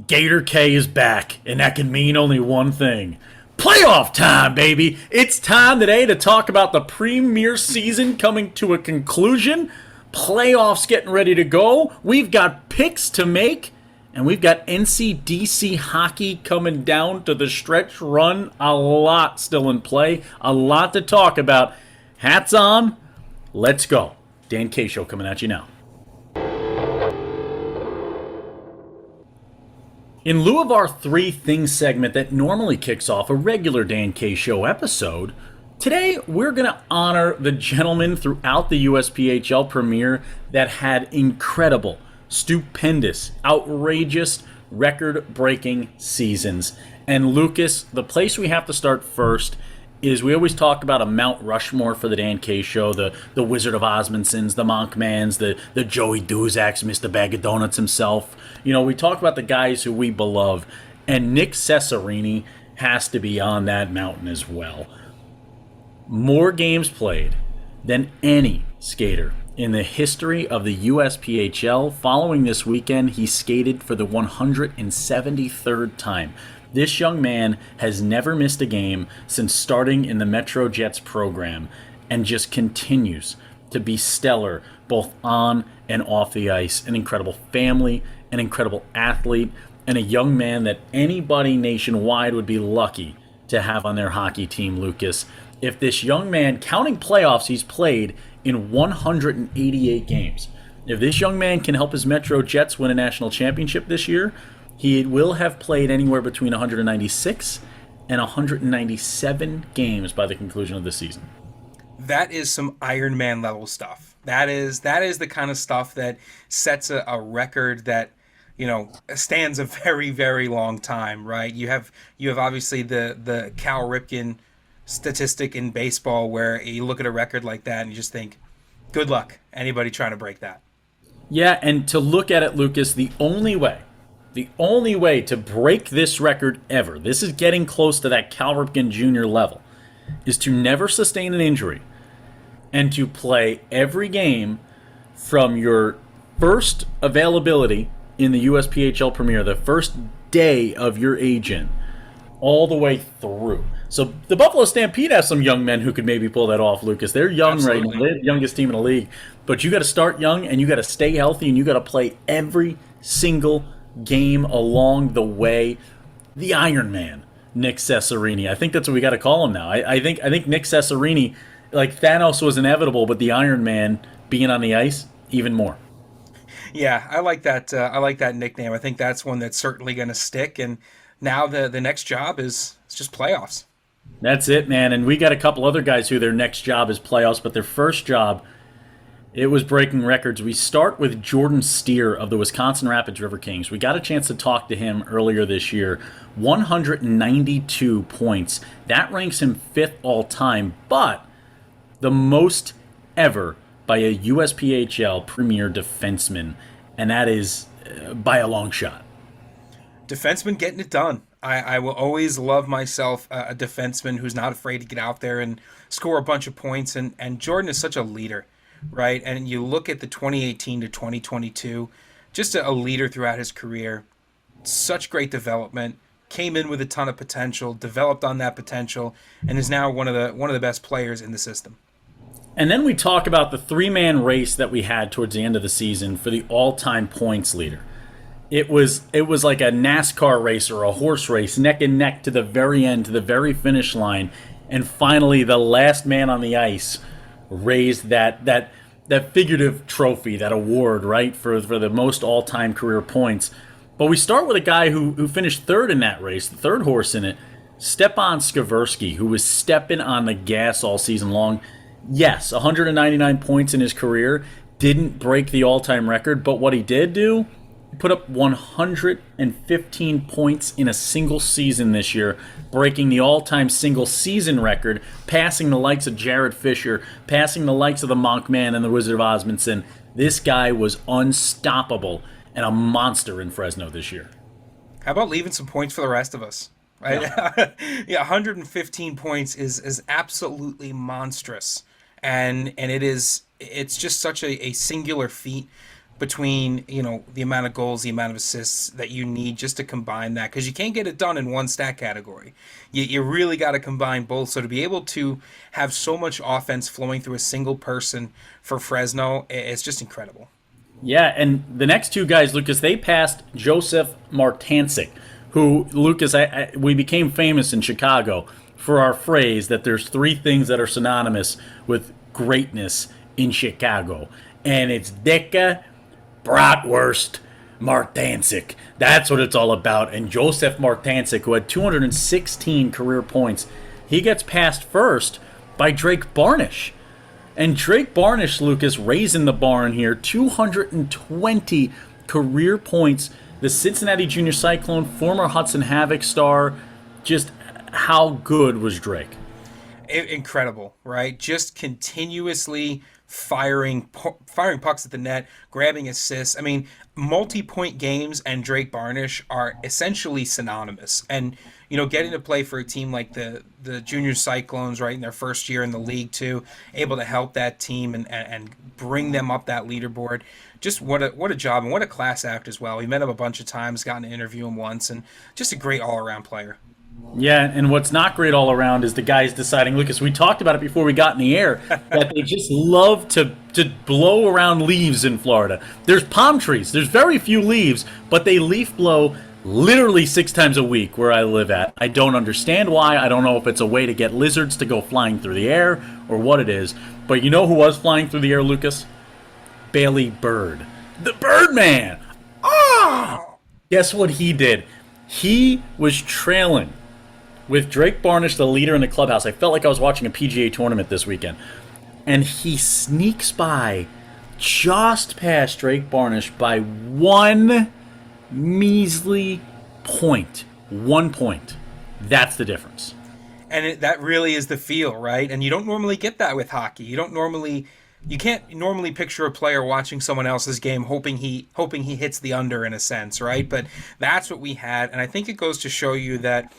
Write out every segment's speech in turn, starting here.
Gator K is back, and that can mean only one thing. Playoff time, baby! It's time today to talk about the premier season coming to a conclusion. Playoffs getting ready to go. We've got picks to make, and we've got NCDC hockey coming down to the stretch run. A lot still in play, a lot to talk about. Hats on, let's go. Dan K Show coming at you now. In lieu of our three things segment that normally kicks off a regular Dan K Show episode, today we're going to honor the gentlemen throughout the USPHL premiere that had incredible, stupendous, outrageous, record-breaking seasons. And Lucas, the place we have to start first is we always talk about a Mount Rushmore for the Dan K Show, the Wizard of Osmondsons, the Monkmans, the Joey Duzaks, Mr. Bag of Donuts himself. You know, we talk about the guys who we beloved, and Nick Cesarini has to be on that mountain as well. More games played than any skater in the history of the USPHL. Following this weekend, he skated for the 173rd time. This young man has never missed a game since starting in the Metro Jets program and just continues to be stellar both on and off the ice. An incredible family, an incredible athlete, and a young man that anybody nationwide would be lucky to have on their hockey team, Lucas. If this young man, counting playoffs, he's played in 188 games. If this young man can help his Metro Jets win a national championship this year, he will have played anywhere between 196 and 197 games by the conclusion of the season. That is some Iron Man level stuff. That is the kind of stuff that sets a record that, you know, stands a very, very long time, right? You have obviously the Cal Ripken statistic in baseball where you look at a record like that and you just think, good luck, anybody trying to break that. Yeah, and to look at it, Lucas, the only way to break this record ever, this is getting close to that Cal Ripken Jr. level, is to never sustain an injury and to play every game from your first availability in the USPHL Premier, the first day of your age-in, all the way through. So the Buffalo Stampede have some young men who could maybe pull that off, Lucas. They're young Absolutely. Right now. They're the youngest team in the league. But you got to start young, and you got to stay healthy, and you got to play every single game along the way. The Iron Man, Nick Cesarini. I think that's what we got to call him now. I think Nick Cesarini, like Thanos was inevitable, but the Iron Man being on the ice, even more. Yeah, I like that. I like that nickname. I think that's one that's certainly going to stick. And now the next job is just playoffs. That's it, man. And we got a couple other guys who their next job is playoffs, but their first job, it was breaking records. We start with Jordan Steer of the Wisconsin Rapids River Kings. We got a chance to talk to him earlier this year. 192 points. That ranks him fifth all time, but the most ever by a USPHL premier defenseman, and that is by a long shot. Defenseman getting it done. I will always love myself a defenseman who's not afraid to get out there and score a bunch of points, and Jordan is such a leader. Right, and you look at the 2018 to 2022, just a leader throughout his career. Such great development. Came in with a ton of potential, developed on that potential, and is now one of the best players in the system. And then we talk about the three-man race that we had towards the end of the season for the all-time points leader. It was like a NASCAR race or a horse race, neck and neck to the very end, to the very finish line, and finally the last man on the ice raised that figurative trophy, that award, right, for the most all-time career points. But we start with a guy who finished third in that race, the third horse in it, Stepan Skaversky, who was stepping on the gas all season long. Yes, 199 points in his career, didn't break the all-time record, but what he did do, he put up 115 points in a single season this year, breaking the all-time single season record, passing the likes of Jared Fisher, passing the likes of the Monkman and the Wizard of Osmondson. This guy was unstoppable and a monster in Fresno this year. How about leaving some points for the rest of us? Right? Yeah, 115 points is absolutely monstrous, and it's just such a singular feat. between, the amount of goals, the amount of assists that you need just to combine that, because you can't get it done in one stat category. You really got to combine both. So to be able to have so much offense flowing through a single person for Fresno, it's just incredible. Yeah, and the next two guys, Lucas, they passed Joseph Martancic, who, Lucas, we became famous in Chicago for our phrase that there's three things that are synonymous with greatness in Chicago. And it's Deca, Bratwurst, Martancic. That's what it's all about. And Joseph Martancic, who had 216 career points, he gets passed first by Drake Barnish. And Drake Barnish, Lucas, raising the barn here, 220 career points. The Cincinnati Junior Cyclone, former Hudson Havoc star. Just how good was Drake? Incredible, right? Just continuously firing pucks at the net, grabbing assists. I mean, multi-point games and Drake Barnish are essentially synonymous. And getting to play for a team like the Junior Cyclones, right, in their first year in the league too, able to help that team and bring them up that leaderboard. Just what a job, and what a class act as well. We met him a bunch of times, gotten to interview him once, and just a great all-around player. Yeah, and what's not great all around is the guys deciding, Lucas, we talked about it before we got in the air, that they just love to blow around leaves in Florida. There's palm trees. There's very few leaves, but they leaf blow literally 6 times a week where I live at. I don't understand why. I don't know if it's a way to get lizards to go flying through the air or what it is. But you know who was flying through the air, Lucas? Bailey Bird. The Birdman! Ah! Guess what he did? He was trailing with Drake Barnish, the leader in the clubhouse. I felt like I was watching a PGA tournament this weekend. And he sneaks by just past Drake Barnish by one measly point. 1 point. That's the difference. And that really is the feel, right? And you don't normally get that with hockey. You can't normally picture a player watching someone else's game hoping he hits the under, in a sense, right? But that's what we had. And I think it goes to show you that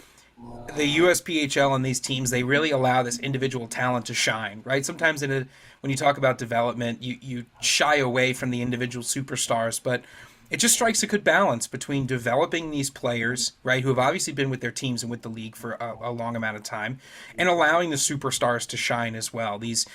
the USPHL and these teams, they really allow this individual talent to shine, right? Sometimes when you talk about development, you shy away from the individual superstars, but it just strikes a good balance between developing these players, right, who have obviously been with their teams and with the league for a long amount of time, and allowing the superstars to shine as well. These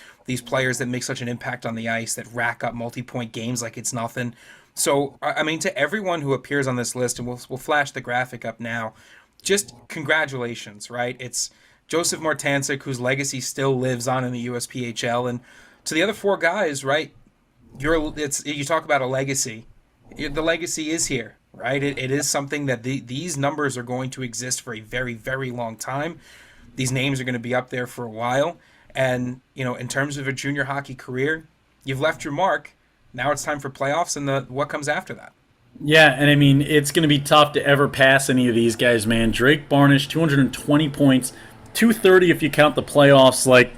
players that make such an impact on the ice, that rack up multi-point games like it's nothing. So, I mean, to everyone who appears on this list, and we'll flash the graphic up now, just congratulations, right? It's Joseph Martancic, whose legacy still lives on in the USPHL, and to the other 4 guys, right? You talk about a legacy. The legacy is here, right? It is something that these numbers are going to exist for a very, very long time. These names are going to be up there for a while, and in terms of a junior hockey career, you've left your mark. Now it's time for playoffs and what comes after that. Yeah, and I mean, it's going to be tough to ever pass any of these guys, man. Drake Barnish, 220 points, 230 if you count the playoffs. Like,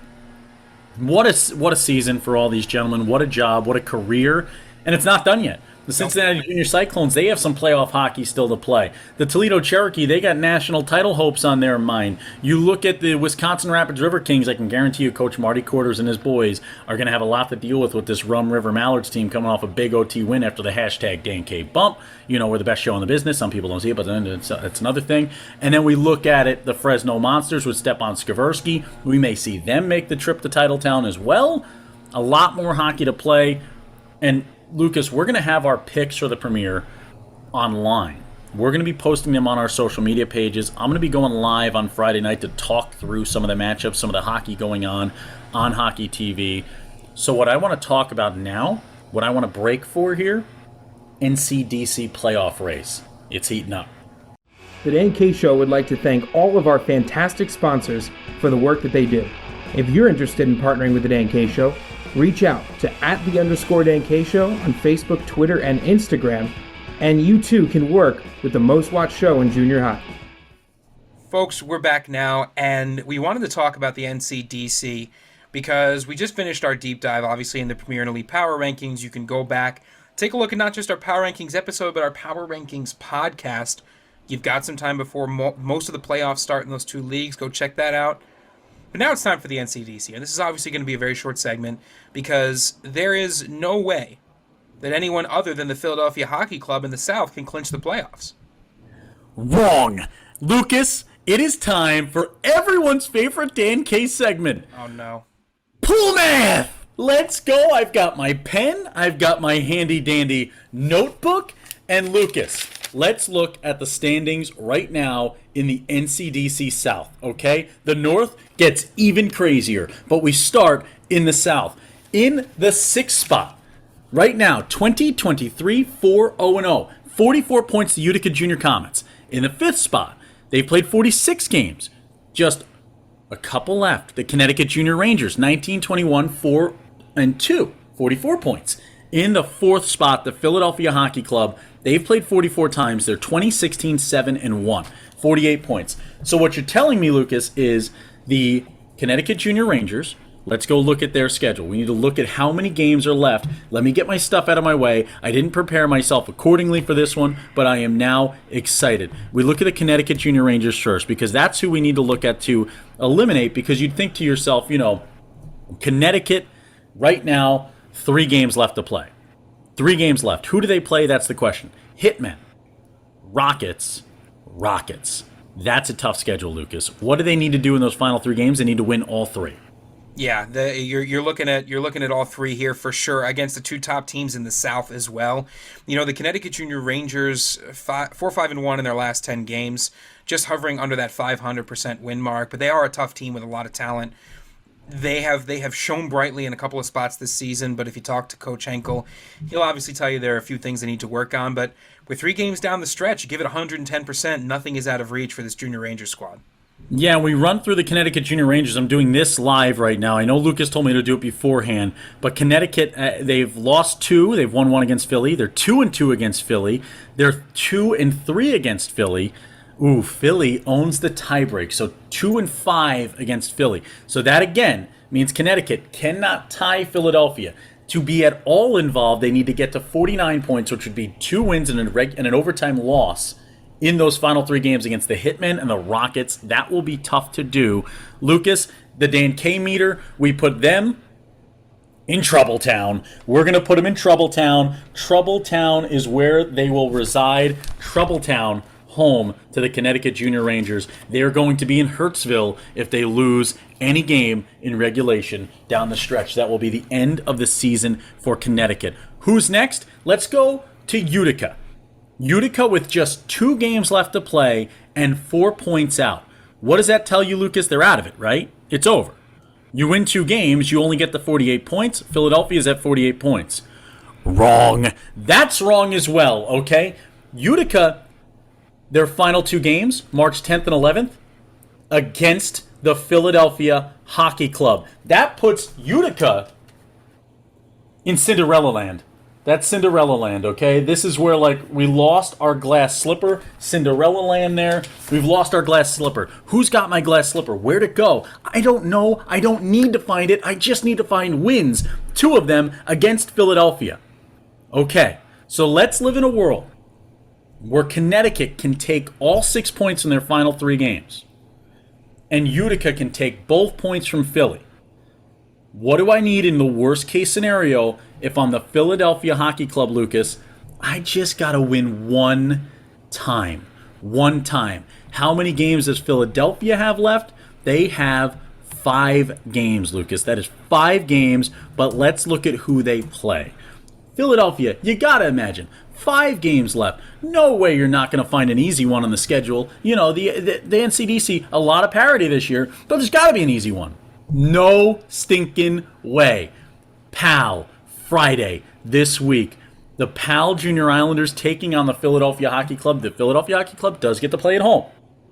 what a season for all these gentlemen. What a job, what a career. And it's not done yet. The Cincinnati Junior Cyclones, they have some playoff hockey still to play. The Toledo Cherokee, they got national title hopes on their mind. You look at the Wisconsin Rapids River Kings, I can guarantee you Coach Marty Quarters and his boys are going to have a lot to deal with this Rum River Mallards team coming off a big OT win after the hashtag Dan K bump. We're the best show in the business. Some people don't see it, but then it's another thing. And then we look at it, the Fresno Monsters with Stepan Skaversky. We may see them make the trip to Titletown as well. A lot more hockey to play. And Lucas, we're going to have our picks for the premiere online. We're going to be posting them on our social media pages. I'm going to be going live on Friday night to talk through some of the matchups, some of the hockey going on Hockey TV. So what I want to talk about now, what I want to break for here, NCDC Playoff Race. It's heating up. The Dan K Show would like to thank all of our fantastic sponsors for the work that they do. If you're interested in partnering with the Dan K Show, reach out to @the_Dan K Show on Facebook, Twitter, and Instagram, and you too can work with the most watched show in junior hockey. Folks, we're back now, and we wanted to talk about the NCDC because we just finished our deep dive, obviously, in the Premier and Elite Power Rankings. You can go back, take a look at not just our Power Rankings episode, but our Power Rankings podcast. You've got some time before most of the playoffs start in those 2 leagues. Go check that out. But now it's time for the NCDC, and this is obviously going to be a very short segment because there is no way that anyone other than the Philadelphia Hockey Club in the South can clinch the playoffs. Wrong. Lucas, it is time for everyone's favorite Dan K segment. Oh, no. Pool math! Let's go. I've got my pen. I've got my handy-dandy notebook. And Lucas, let's look at the standings right now in the NCDC South, okay? The North gets even crazier, but we start in the South. In the 6th spot, right now, 2023 4-0-0. 44 points to Utica Junior Comets. In the 5th spot, they've played 46 games. Just a couple left. The Connecticut Junior Rangers, 19-21 4-2, 44 points. In the 4th spot, the Philadelphia Hockey Club, they've played 44 times. They're 20-16 7-1, 48 points. So what you're telling me, Lucas, is the Connecticut Junior Rangers. Let's go look at their schedule. We need to look at how many games are left. Let me get my stuff out of my way. I didn't prepare myself accordingly for this one, but I am now excited. We look at the Connecticut Junior Rangers first because that's who we need to look at to eliminate, because you'd think to yourself, Connecticut right now, 3 games left to play. 3 games left. Who do they play? That's the question. Hitmen, Rockets. That's a tough schedule, Lucas. What do they need to do in those final 3 games? They need to win all 3. Yeah, you're looking at all 3 here for sure against the 2 top teams in the South as well. The Connecticut Junior Rangers 4-5-1 in their last 10 games, just hovering under that 500% win mark. But they are a tough team with a lot of talent. They have shown brightly in a couple of spots this season, but if you talk to Coach Henkel, he'll obviously tell you there are a few things they need to work on. But with 3 games down the stretch, you give it 110%, nothing is out of reach for this Junior Rangers squad. Yeah, we run through the Connecticut Junior Rangers. I'm doing this live right now. I know Lucas told me to do it beforehand, but Connecticut, they've lost 2. They've won 1 against Philly. They're 2-2 against Philly. They're 2-3 against Philly. Ooh, Philly owns the tiebreak, so 2-5 against Philly. So that, again, means Connecticut cannot tie Philadelphia. To be at all involved, they need to get to 49 points, which would be 2 wins and an overtime loss in those final 3 games against the Hitmen and the Rockets. That will be tough to do. Lucas, the Dan K meter, we put them in Trouble Town. We're going to put them in Trouble Town. Trouble Town is where they will reside. Trouble Town, home to the Connecticut Junior Rangers. They are going to be in Hurtsville if they lose any game in regulation down the stretch. That will be the end of the season for Connecticut. Who's next? Let's go to Utica. Utica with just 2 games left to play and 4 points out. What does that tell you, Lucas? They're out of it, right? It's over. You win 2 games, you only get the 48 points. Philadelphia's at 48 points. Wrong. That's wrong as well, okay? Utica, their final 2 games, March 10th and 11th, against the Philadelphia Hockey Club. That puts Utica in Cinderella Land. That's Cinderella Land, okay? This is where, we lost our glass slipper. Cinderella Land there. We've lost our glass slipper. Who's got my glass slipper? Where'd it go? I don't know. I don't need to find it. I just need to find wins. 2 of them against Philadelphia. Okay, so let's live in a world where Connecticut can take all 6 points in their final 3 games, and Utica can take both points from Philly. What do I need in the worst case scenario if I'm the Philadelphia Hockey Club, Lucas? I just got to win 1 time. 1 time. How many games does Philadelphia have left? They have 5 games, Lucas. That is 5 games, but let's look at who they play. Philadelphia, you got to imagine, 5 games left. No way you're not going to find an easy one on the schedule. The NCDC, a lot of parity this year, but there's got to be an easy one. No stinking way. PAL, Friday, this week. The PAL Junior Islanders taking on the Philadelphia Hockey Club. The Philadelphia Hockey Club does get to play at home.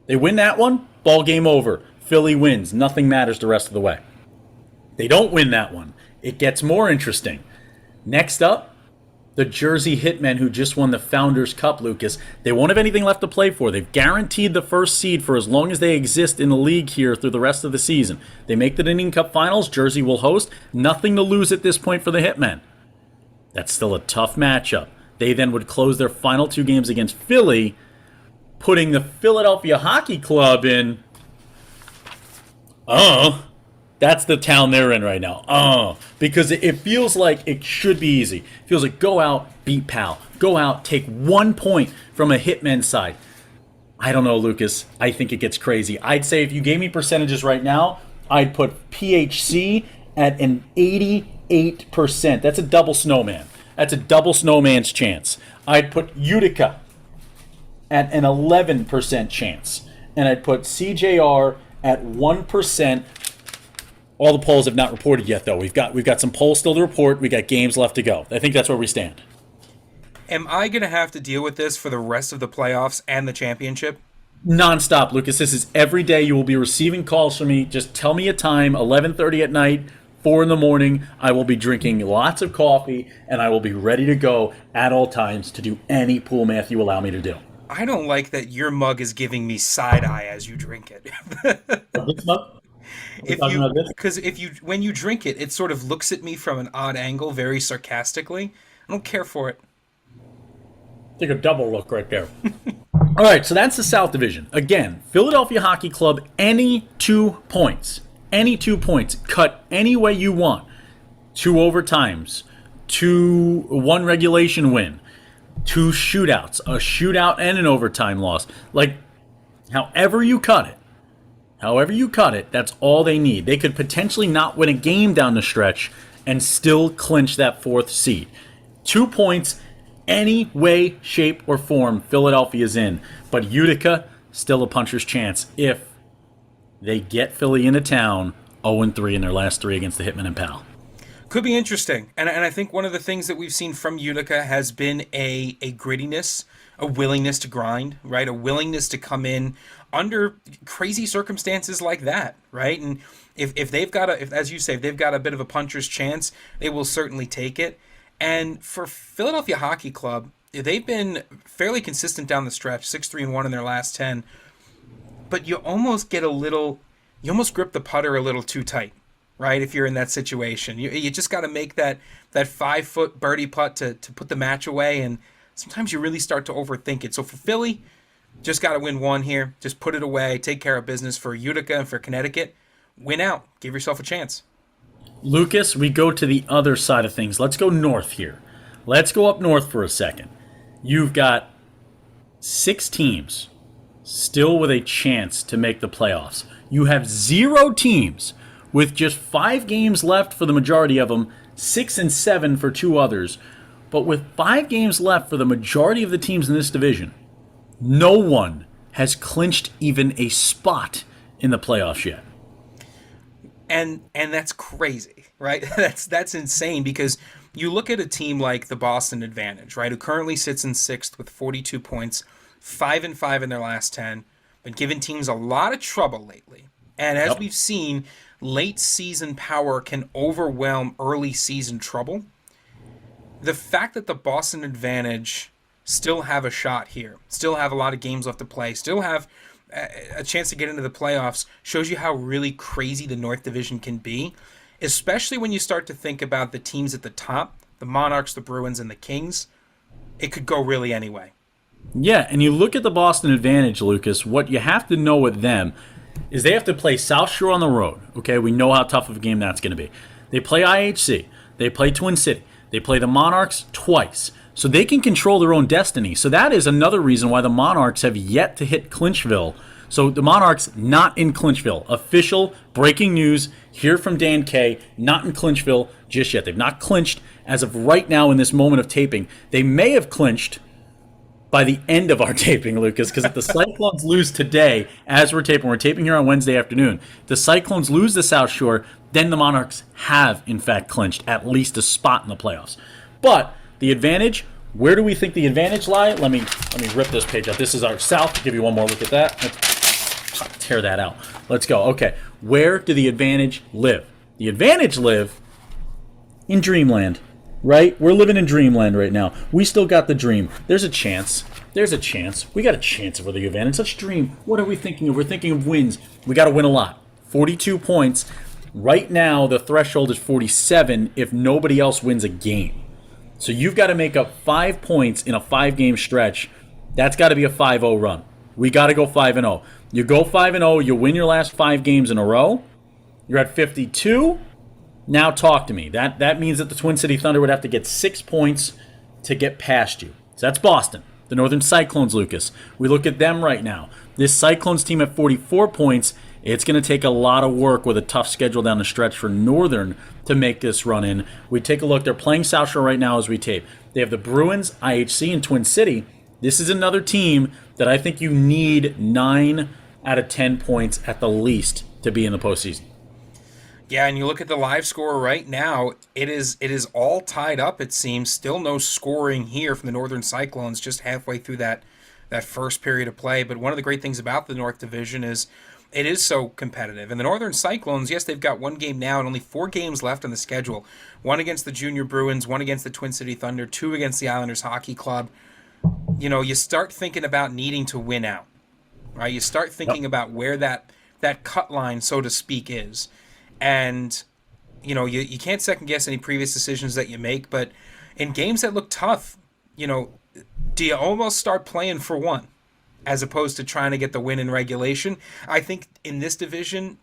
They win that one, ball game over. Philly wins. Nothing matters the rest of the way. They don't win that one. It gets more interesting. Next up, the Jersey Hitmen, who just won the Founders Cup, Lucas. They won't have anything left to play for. They've guaranteed the first seed for as long as they exist in the league here through the rest of the season. They make the Indian Cup Finals. Jersey will host. Nothing to lose at this point for the Hitmen. That's still a tough matchup. They then would close their final 2 games against Philly, putting the Philadelphia Hockey Club in That's the town they're in right now. Because it feels like it should be easy. It feels like go out, beat Pal. Go out, take 1 point from a Hitmen side. I don't know, Lucas. I think it gets crazy. I'd say if you gave me percentages right now, I'd put PHC at an 88%. That's a double snowman. That's a double snowman's chance. I'd put Utica at an 11% chance. And I'd put CJR at 1%. All the polls have not reported yet, though. We've got some polls still to report. We got games left to go. I think that's where we stand. Am I going to have to deal with this for the rest of the playoffs and the championship? Non-stop, Lucas. This is every day. You will be receiving calls from me. Just tell me a time, 11:30 at night, 4 in the morning. I will be drinking lots of coffee, and I will be ready to go at all times to do any pool math you allow me to do. I don't like that your mug is giving me side eye as you drink it. Because when you drink it, it sort of looks at me from an odd angle, very sarcastically. I don't care for it. Take a double look right there. All right, so that's the South Division. Again, Philadelphia Hockey Club, any 2 points. Any 2 points. Cut any way you want. 2 overtimes. 1 regulation win. 2 shootouts. A shootout and an overtime loss. Like, however you cut it, that's all they need. They could potentially not win a game down the stretch and still clinch that 4th seed. 2 points. Any way, shape, or form Philadelphia's in. But Utica, still a puncher's chance if they get Philly into town 0-3 in their last 3 against the Hitmen and Pal. Could be interesting. And I think one of the things that we've seen from Utica has been a grittiness, a willingness to grind, right? A willingness to come in under crazy circumstances like that, right? And if they've got as you say, if they've got a bit of a puncher's chance, they will certainly take it. And for Philadelphia Hockey Club, they've been fairly consistent down the stretch, 6-3-1 in their last 10. But you almost grip the putter a little too tight, right? If you're in that situation, you just got to make that 5-foot birdie putt to put the match away. And sometimes you really start to overthink it. So for Philly, just got to win 1 here. Just put it away. Take care of business. For Utica and for Connecticut, win out. Give yourself a chance. Lucas, we go to the other side of things. Let's go north here. Let's go up north for a second. You've got 6 teams still with a chance to make the playoffs. You have 0 teams with just 5 games left for the majority of them, 6 and 7 for 2 others. But with 5 games left for the majority of the teams in this division, no one has clinched even a spot in the playoffs yet. And that's crazy, right? That's insane, because you look at a team like the Boston Advantage, right, who currently sits in 6th with 42 points, 5-5 in their last 10, been giving teams a lot of trouble lately. And as we've seen, late season power can overwhelm early season trouble. The fact that the Boston Advantage still have a shot here, still have a lot of games left to play, still have a chance to get into the playoffs, shows you how really crazy the North Division can be, especially when you start to think about the teams at the top, the Monarchs, the Bruins, and the Kings. It could go really any way. Yeah, and you look at the Boston Advantage, Lucas, what you have to know with them is they have to play South Shore on the road. Okay, we know how tough of a game that's going to be. They play IHC. They play Twin City. They play the Monarchs twice. So they can control their own destiny. So that is another reason why the Monarchs have yet to hit Clinchville. So the Monarchs not in Clinchville. Official breaking news here from Dan K. Not in Clinchville just yet. They've not clinched as of right now in this moment of taping. They may have clinched by the end of our taping, Lucas, because if the Cyclones lose today, as we're taping here on Wednesday afternoon, the Cyclones lose the South Shore, then the Monarchs have, in fact, clinched at least a spot in the playoffs. But the Advantage, where do we think the Advantage lie? Let me rip this page out. This is our South. I'll give you one more look at that. Let's tear that out. Let's go. Okay, where do the Advantage live? The Advantage live in Dreamland, right? We're living in Dreamland right now. We still got the dream. There's a chance. There's a chance. We got a chance for the Advantage. Let's dream. What are we thinking of? We're thinking of wins. We got to win a lot. 42 points. Right now, the threshold is 47 if nobody else wins a game. So you've got to make up 5 points in a 5-game stretch. That's got to be a 5-0 run. We got to go 5-0. You go 5-0, you win your last 5 games in a row, You're at 52. Now talk to me. That means that the Twin City Thunder would have to get 6 points to get past you. So that's Boston. The Northern Cyclones, Lucas. We look at them right now. This Cyclones team at 44 points, it's going to take a lot of work with a tough schedule down the stretch for Northern to make this run in. We take a look. They're playing South Shore right now as we tape. They have the Bruins, IHC, and Twin City. This is another team that I think you need 9 out of 10 points at the least to be in the postseason. Yeah, and you look at the live score right now, it is all tied up, it seems. Still no scoring here from the Northern Cyclones just halfway through that first period of play. But one of the great things about the North Division is it is so competitive. And the Northern Cyclones, yes, they've got 1 game now and only 4 games left on the schedule. 1 against the Junior Bruins, 1 against the Twin City Thunder, 2 against the Islanders Hockey Club. You know, you start thinking about needing to win out, right? You start thinking about where that cut line, so to speak, is. And, you know, you can't second guess any previous decisions that you make, but in games that look tough, you know, do you almost start playing for one as opposed to trying to get the win in regulation? I think in this division,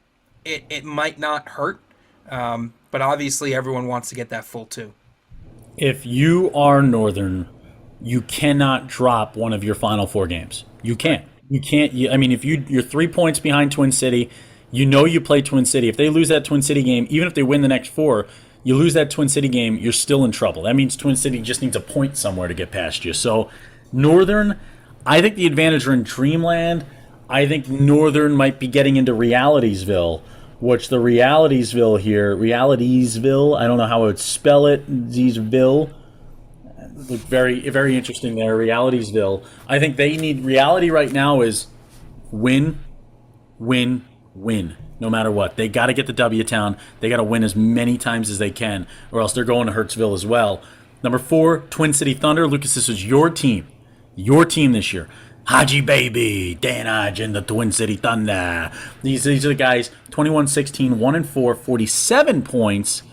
it might not hurt, but obviously everyone wants to get that full 2. If you are Northern, you cannot drop one of your final 4 games. You can't. You can't. I mean, if you're 3 points behind Twin City, you know you play Twin City. If they lose that Twin City game, even if they win the next 4, you lose that Twin City game, you're still in trouble. That means Twin City just needs a point somewhere to get past you. So Northern, I think the advantage are in Dreamland. I think Northern might be getting into Realitysville, which the Realitysville here, Realitysville, I don't know how I would spell it, Zsville. Look very, very interesting there, Realitysville. I think they need, reality right now is win, win, win, no matter what. They got to get the W town. They got to win as many times as they can, or else they're going to Hertzville as well. Number 4, Twin City Thunder. Lucas, this is your team this year. Haji Baby, Dan Hodge and the Twin City Thunder. These are the guys, 21-16, 1-4, 47 points.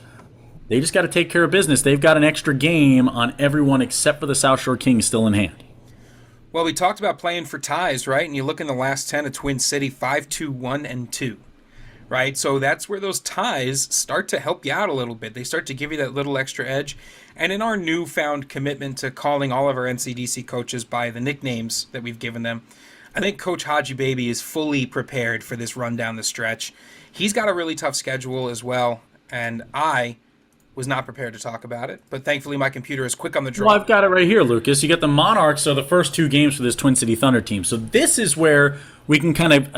They just got to take care of business. They've got an extra game on everyone except for the South Shore Kings still in hand. Well, we talked about playing for ties, right? And you look in the last 10 of Twin City, 5-2-1-2, right? So that's where those ties start to help you out a little bit. They start to give you that little extra edge. And in our newfound commitment to calling all of our NCDC coaches by the nicknames that we've given them, I think Coach Haji Baby is fully prepared for this run down the stretch. He's got a really tough schedule as well, and I was not prepared to talk about it, but thankfully my computer is quick on the draw. Well, I've got it right here, Lucas. You got the Monarchs, so the first 2 games for this Twin City Thunder team. So this is where we can kind of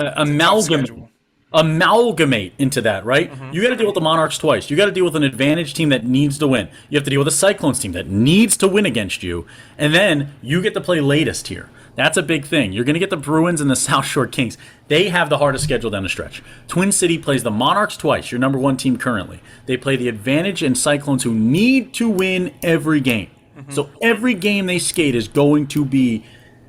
amalgamate into that, right? Mm-hmm. You got to deal with the Monarchs twice. You got to deal with an advantage team that needs to win. You have to deal with a Cyclones team that needs to win against you, and then you get to play latest here. That's a big thing. You're going to get the Bruins and the South Shore Kings. They have the hardest schedule down the stretch. Twin City plays the Monarchs twice, your number 1 team currently. They play the Advantage and Cyclones, who need to win every game. Mm-hmm. So every game they skate is going to be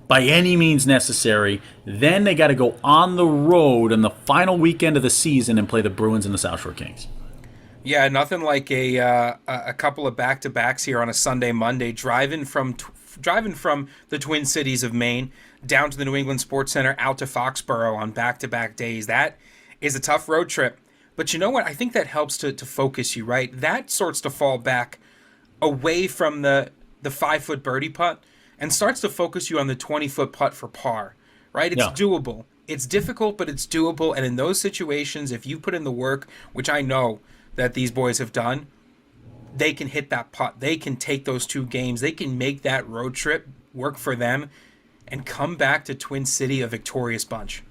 by any means necessary. Then they got to go on the road on the final weekend of the season and play the Bruins and the South Shore Kings. Yeah, nothing like a couple of back-to-backs here on a Sunday, Monday, driving from the Twin Cities of Maine down to the New England Sports Center, out to Foxborough on back-to-back days. That is a tough road trip. But you know what? I think that helps to focus you, right? That starts to fall back away from the 5-foot birdie putt and starts to focus you on the 20-foot putt for par, right? It's doable. It's difficult, but it's doable. And in those situations, if you put in the work, which I know that these boys have done, they can hit that putt. They can take those 2 games. They can make that road trip work for them and come back to Twin City a victorious bunch.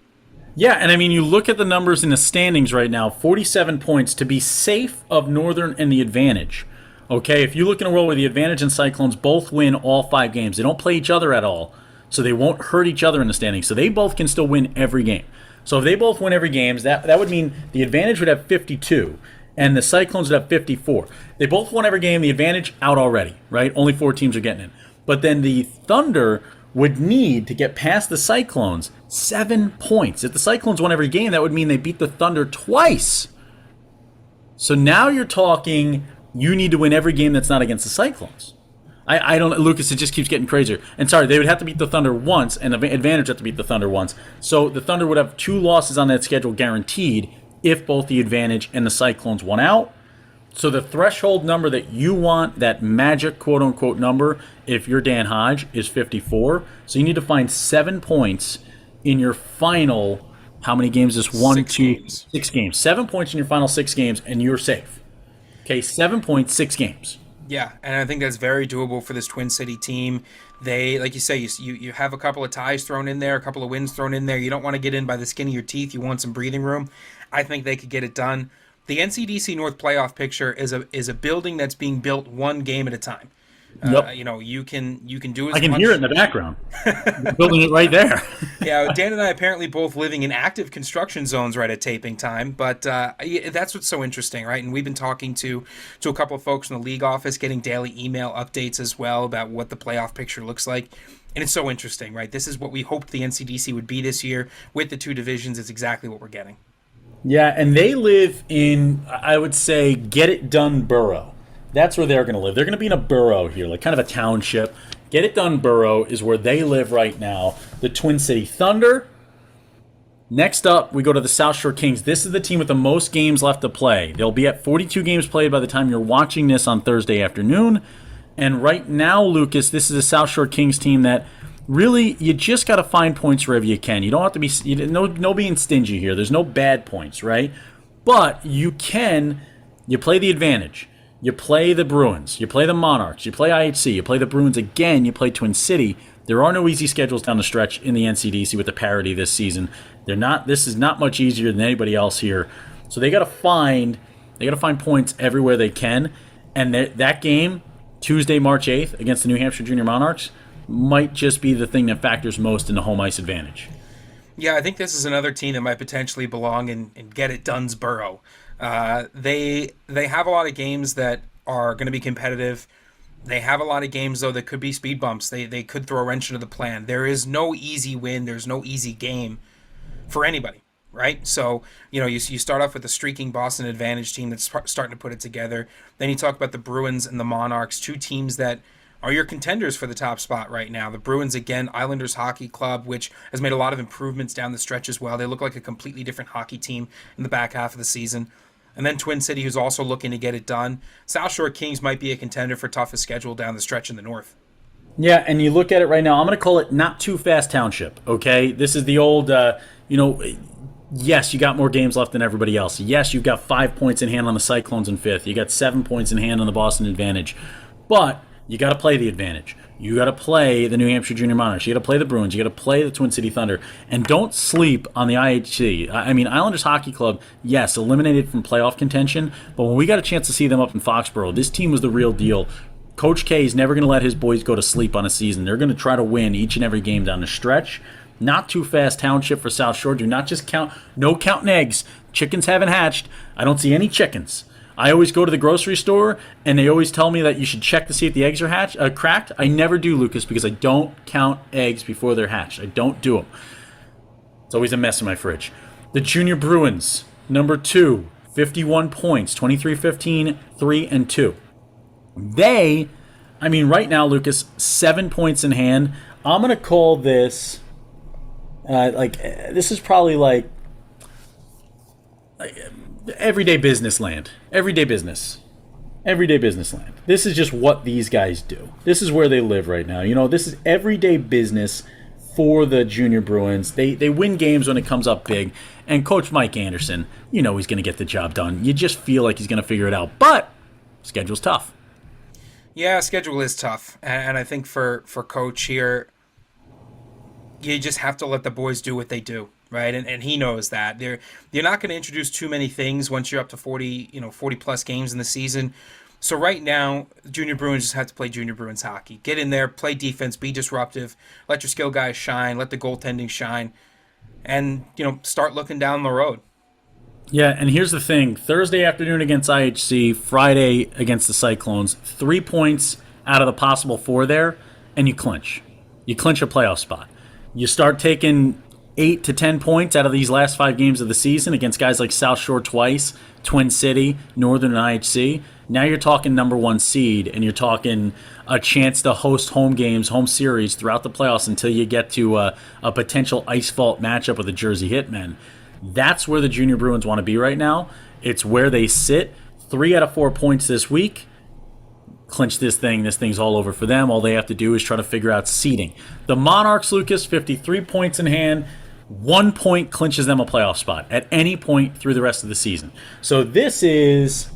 Yeah, and I mean, you look at the numbers in the standings right now, 47 points to be safe of Northern and the Advantage. Okay, if you look in a world where the Advantage and Cyclones both win all 5 games, they don't play each other at all, so they won't hurt each other in the standings, so they both can still win every game. So if they both win every game, that would mean the Advantage would have 52, and the Cyclones would have 54. They both won every game. The Advantage out already, right? Only 4 teams are getting in. But then the Thunder would need to get past the Cyclones 7 points. If the Cyclones won every game, that would mean they beat the Thunder twice. So now you're talking you need to win every game that's not against the Cyclones. I don't, Lucas, it just keeps getting crazier. And sorry, they would have to beat the Thunder once, and the Advantage have to beat the Thunder once. So the Thunder would have 2 losses on that schedule guaranteed if both the Advantage and the Cyclones won out. So the threshold number that you want, that magic quote-unquote number, if you're Dan Hodge, is 54. So you need to find 7 points in your final, how many games is 6 games. 7 points in your final 6 games, and you're safe. Okay, 7 points, 6 games. Yeah, and I think that's very doable for this Twin City team. They, like you say, you have a couple of ties thrown in there, a couple of wins thrown in there. You don't want to get in by the skin of your teeth. You want some breathing room. I think they could get it done. The NCDC North Playoff Picture is a building that's being built one game at a time. Yep. You can do as I can much. hear it in the background. They're building it right there. Yeah, Dan and I apparently both living in active construction zones right at taping time, but that's what's so interesting, right? And we've been talking to a couple of folks in the league office, getting daily email updates as well about what the playoff picture looks like. And it's so interesting, right? This is what we hoped the NCDC would be this year with the 2 divisions. It's exactly what we're getting. Yeah, and they live in, I would say, get it done borough. That's where they're going to live. They're going to be in a borough here, like kind of a township. Get it done borough is where they live right now. The Twin City Thunder. Next up, we go to the South Shore Kings. This is the team with the most games left to play. They'll be at 42 games played by the time you're watching this on Thursday afternoon. And right now, Lucas, this is a South Shore Kings team that really, you just got to find points wherever you can. You don't have to be, no being stingy here. There's no bad points, right? But you play the Advantage. You play the Bruins. You play the Monarchs. You play IHC. You play the Bruins again. You play Twin City. There are no easy schedules down the stretch in the NCDC with the parity this season. This is not much easier than anybody else here. So they got to find points everywhere they can. And that game, Tuesday, March 8th, against the New Hampshire Junior Monarchs, might just be the thing that factors most in the home ice advantage. Yeah, I think this is another team that might potentially belong in Get It Done's borough. They have a lot of games that are going to be competitive. They have a lot of games, though, that could be speed bumps. They could throw a wrench into the plan. There is no easy win. There's no easy game for anybody, right? So, you start off with a streaking Boston Advantage team that's starting to put it together. Then you talk about the Bruins and the Monarchs, 2 teams that are your contenders for the top spot right now. The Bruins, again, Islanders Hockey Club, which has made a lot of improvements down the stretch as well. They look like a completely different hockey team in the back half of the season. And then Twin City, who's also looking to get it done. South Shore Kings might be a contender for toughest schedule down the stretch in the north. Yeah, and you look at it right now, I'm going to call it not too fast township, okay? This is the old, yes, you got more games left than everybody else. Yes, you've got 5 points in hand on the Cyclones in 5th. You got 7 points in hand on the Boston Advantage. But you got to play the Advantage. You got to play the New Hampshire Junior Monarchs. You got to play the Bruins. You got to play the Twin City Thunder. And don't sleep on the IHC. I mean, Islanders Hockey Club, yes, eliminated from playoff contention, but when we got a chance to see them up in Foxborough, this team was the real deal. Coach K is never going to let his boys go to sleep on a season. They're going to try to win each and every game down the stretch. Not too fast township for South Shore. Do not just count. No counting eggs. Chickens haven't hatched. I don't see any chickens. I always go to the grocery store, and they always tell me that you should check to see if the eggs are cracked. I never do, Lucas, because I don't count eggs before they're hatched. I don't do them. It's always a mess in my fridge. The Junior Bruins, number 2, 51 points, 23-15, 3-2. Right now, Lucas, 7 points in hand. I'm going to call this, this is probably like everyday business land. Everyday business land. This is just what these guys do. This is where they live right now. This is everyday business for the Junior Bruins. They win games when it comes up big. And Coach Mike Anderson, he's going to get the job done. You just feel like he's going to figure it out. But schedule's tough. Yeah, schedule is tough. And I think for Coach here, you just have to let the boys do what they do. Right, and he knows that you're not going to introduce too many things once you're up to 40 plus games in the season. So right now, Junior Bruins just have to play Junior Bruins hockey. Get in there, play defense, be disruptive, let your skill guys shine, let the goaltending shine, and start looking down the road. Yeah, and here's the thing: Thursday afternoon against IHC, Friday against the Cyclones. 3 points out of the possible 4 there, and you clinch. You clinch a playoff spot. You start taking 8 to 10 points out of these last 5 games of the season against guys like South Shore twice, Twin City, Northern, and IHC. Now you're talking number 1 seed, and you're talking a chance to host home games, home series throughout the playoffs until you get to a potential ice fault matchup with the Jersey Hitmen. That's where the Junior Bruins want to be right now. It's where they sit. 3 out of 4 points this week. Clinch this thing. This thing's all over for them. All they have to do is try to figure out seeding. The Monarchs, Lucas, 53 points in hand. 1 point clinches them a playoff spot at any point through the rest of the season. So this is...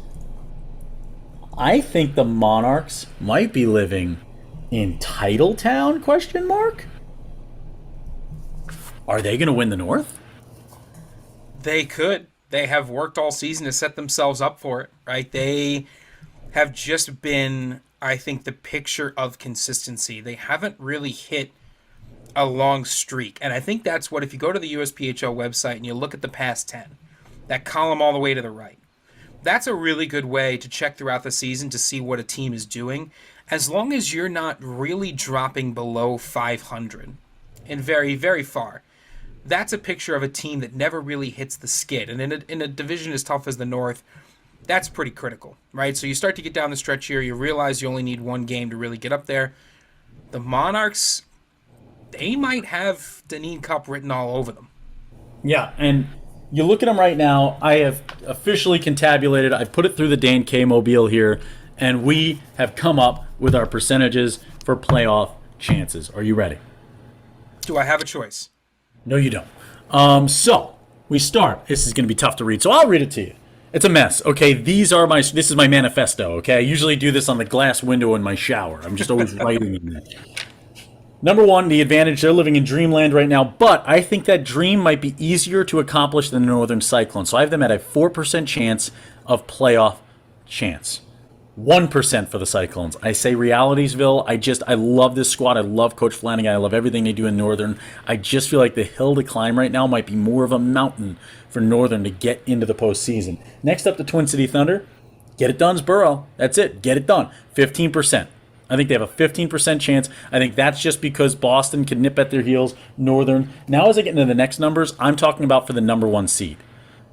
I think the Monarchs might be living in Titletown, question mark? Are they going to win the North? They could. They have worked all season to set themselves up for it, right? They have just been, I think, the picture of consistency. They haven't really hit a long streak. And I think that's what, if you go to the USPHL website and you look at the past 10, that column all the way to the right, that's a really good way to check throughout the season to see what a team is doing, as long as you're not really dropping below 500 and very, very far. That's a picture of a team that never really hits the skid. And in a division as tough as the North, that's pretty critical, right? So you start to get down the stretch here, you realize you only need one game to really get up there. The Monarchs, they might have Deneen Cup written all over them. Yeah, and you look at them right now. I have officially contabulated. I put it through the Dan K Mobile here, and we have come up with our percentages for playoff chances. Are you ready? Do I have a choice? No, you don't. So we start. This is going to be tough to read, so I'll read it to you. It's a mess. Okay, this is my manifesto. Okay, I usually do this on the glass window in my shower. I'm just always writing in there. Number one, the advantage, they're living in dreamland right now, but I think that dream might be easier to accomplish than the Northern Cyclones. So I have them at a 4% chance of playoff chance. 1% for the Cyclones. I say Realitysville. I love this squad. I love Coach Flanagan. I love everything they do in Northern. I just feel like the hill to climb right now might be more of a mountain for Northern to get into the postseason. Next up, the Twin City Thunder. Get it done'sboro. That's it. Get it done. 15%. I think they have a 15% chance. I think that's just because Boston can nip at their heels. Northern. Now as I get into the next numbers, I'm talking about for the number 1 seed.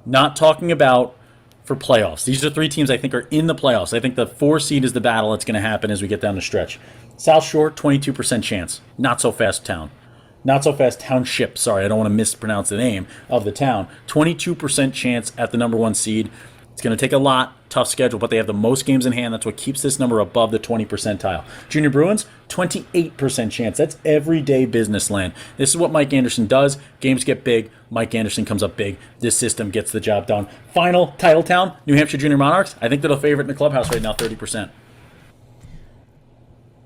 Not talking about for playoffs. These are 3 teams I think are in the playoffs. I think the 4 seed is the battle that's going to happen as we get down the stretch. South Shore, 22% chance. Not so fast town. Not so fast township. Sorry, I don't want to mispronounce the name of the town. 22% chance at the number 1 seed. It's going to take a lot. Tough schedule, but they have the most games in hand. That's what keeps this number above the 20 percentile. Junior Bruins, 28% chance. That's everyday business land. This is what Mike Anderson does. Games get big. Mike Anderson comes up big. This system gets the job done. Final, Titletown, New Hampshire Junior Monarchs. I think they're the favorite in the clubhouse right now, 30%.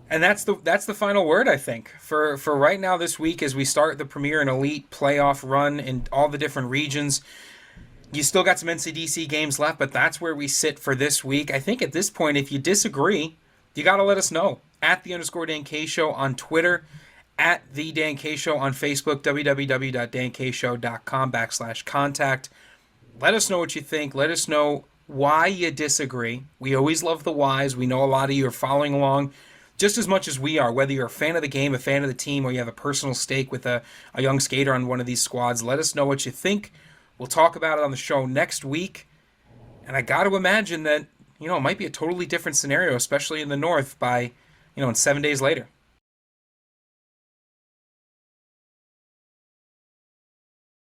And that's the final word, I think, for right now this week as we start the Premier and Elite playoff run in all the different regions. You still got some NCDC games left, but that's where we sit for this week. I think at this point, if you disagree, you got to let us know. At @the_Dan K Show on Twitter, at the Dan K Show on Facebook, www.dankshow.com/contact. Let us know what you think. Let us know why you disagree. We always love the whys. We know a lot of you are following along just as much as we are, whether you're a fan of the game, a fan of the team, or you have a personal stake with a young skater on one of these squads. Let us know what you think. We'll talk about it on the show next week. And I got to imagine that, it might be a totally different scenario, especially in the North by, in 7 days later.